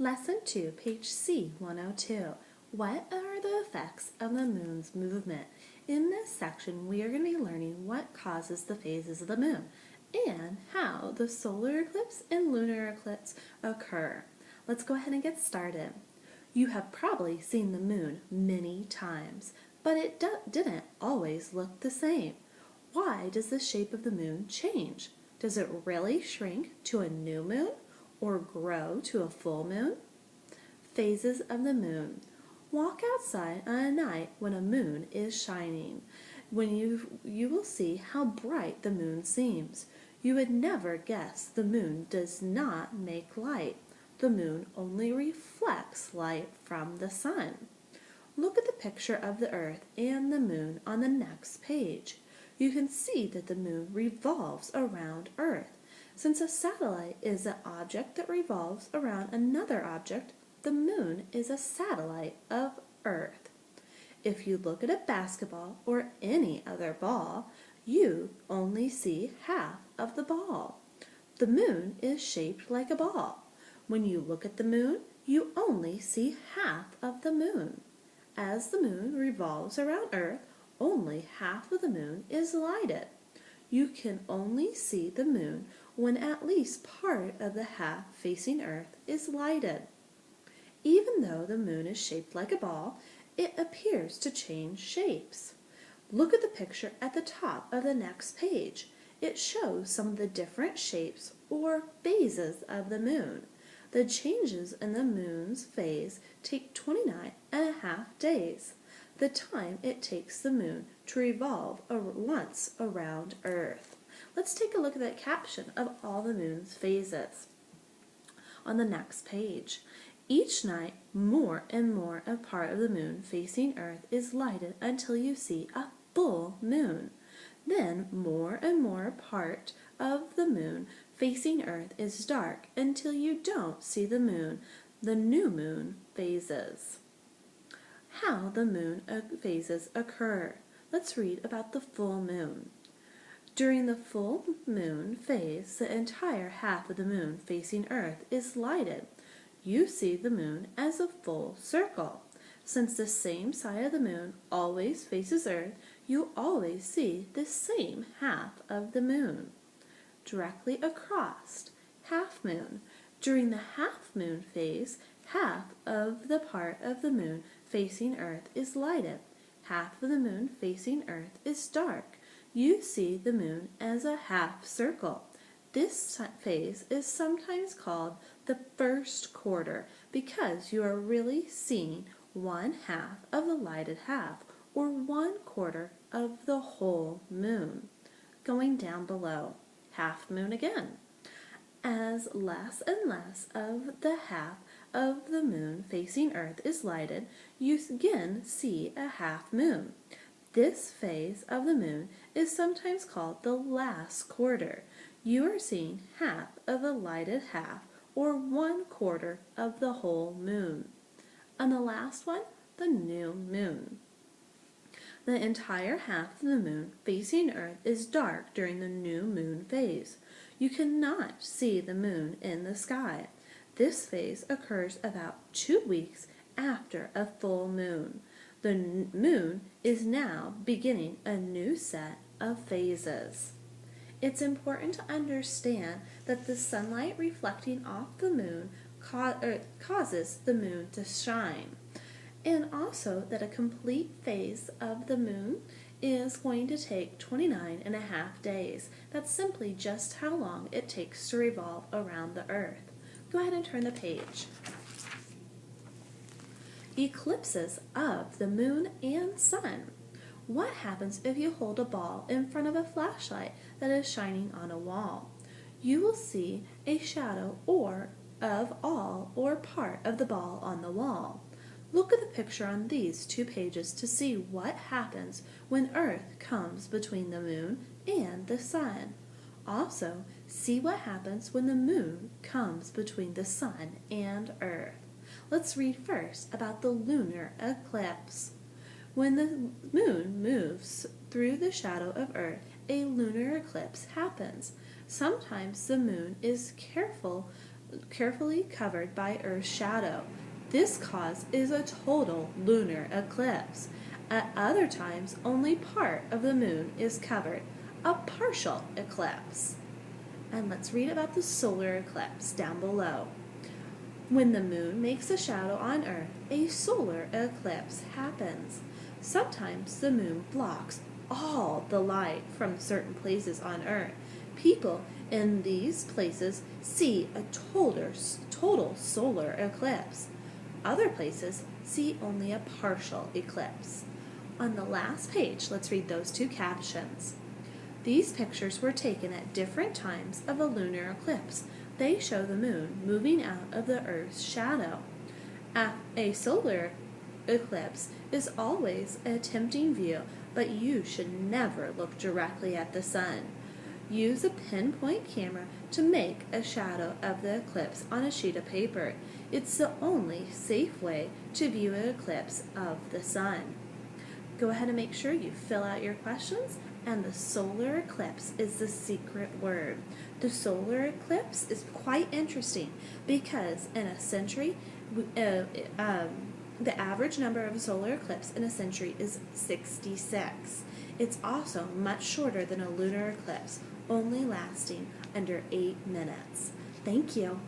Lesson 2, page C, 102. What are the effects of the moon's movement? In this section, we are going to be learning what causes the phases of the moon and how the solar eclipse and lunar eclipse occur. Let's go ahead and get started. You have probably seen the moon many times, but it didn't always look the same. Why does the shape of the moon change? Does it really shrink to a new moon or grow to a full moon? Phases of the moon. Walk outside on a night when a moon is shining. When you will see how bright the moon seems. You would never guess the moon does not make light. The moon only reflects light from the sun. Look at the picture of the Earth and the moon on the next page. You can see that the moon revolves around Earth. Since a satellite is an object that revolves around another object, the moon is a satellite of Earth. If you look at a basketball or any other ball, you only see half of the ball. The moon is shaped like a ball. When you look at the moon, you only see half of the moon. As the moon revolves around Earth, only half of the moon is lighted. You can only see the moon when at least part of the half facing Earth is lighted. Even though the moon is shaped like a ball, it appears to change shapes. Look at the picture at the top of the next page. It shows some of the different shapes or phases of the moon. The changes in the moon's phase take 29.5 days, the time it takes the moon to revolve once around Earth. Let's take a look at the caption of all the moon's phases on the next page. Each night, more and more a part of the moon facing Earth is lighted until you see a full moon. Then more and more part of the moon facing Earth is dark until you don't see the moon. The new moon phases. How the moon phases occur. Let's read about the full moon. During the full moon phase, the entire half of the moon facing Earth is lighted. You see the moon as a full circle. Since the same side of the moon always faces Earth, you always see the same half of the moon. Directly across, half moon. During the half moon phase, half of the part of the moon facing Earth is lighted. Half of the moon facing Earth is dark. You see the moon as a half circle. This phase is sometimes called the first quarter because you are really seeing one half of the lighted half, or 1/4 of the whole moon. Going down below, half moon again. As less and less of the half of the moon facing Earth is lighted, you again see a half moon. This phase of the moon is sometimes called the last quarter. You are seeing half of a lighted half, or 1/4 of the whole moon. And the last one, the new moon. The entire half of the moon facing Earth is dark during the new moon phase. You cannot see the moon in the sky. This phase occurs about 2 weeks after a full moon. The moon is now beginning a new set of phases. It's important to understand that the sunlight reflecting off the moon causes the moon to shine. And also that a complete phase of the moon is going to take 29.5 days. That's simply just how long it takes to revolve around the Earth. Go ahead and turn the page. Eclipses of the moon and sun. What happens if you hold a ball in front of a flashlight that is shining on a wall? You will see a shadow of all or part of the ball on the wall. Look at the picture on these 2 pages to see what happens when Earth comes between the moon and the sun. Also, see what happens when the moon comes between the sun and Earth. Let's read first about the lunar eclipse. When the moon moves through the shadow of Earth, a lunar eclipse happens. Sometimes the moon is careful carefully covered by Earth's shadow. This cause is a total lunar eclipse. At other times, only part of the moon is covered, a partial eclipse. And let's read about the solar eclipse down below. When the moon makes a shadow on Earth, a solar eclipse happens. Sometimes the moon blocks all the light from certain places on Earth. People in these places see a total solar eclipse. Other places see only a partial eclipse. On the last page, let's read those two captions. These pictures were taken at different times of a lunar eclipse. They show the moon moving out of the Earth's shadow. A solar eclipse is always a tempting view, but you should never look directly at the sun. Use a pinpoint camera to make a shadow of the eclipse on a sheet of paper. It's the only safe way to view an eclipse of the sun. Go ahead and make sure you fill out your questions, and the solar eclipse is the secret word. The solar eclipse is quite interesting because in a century, the average number of a solar eclipse in a century is 66. It's also much shorter than a lunar eclipse, only lasting under 8 minutes. Thank you.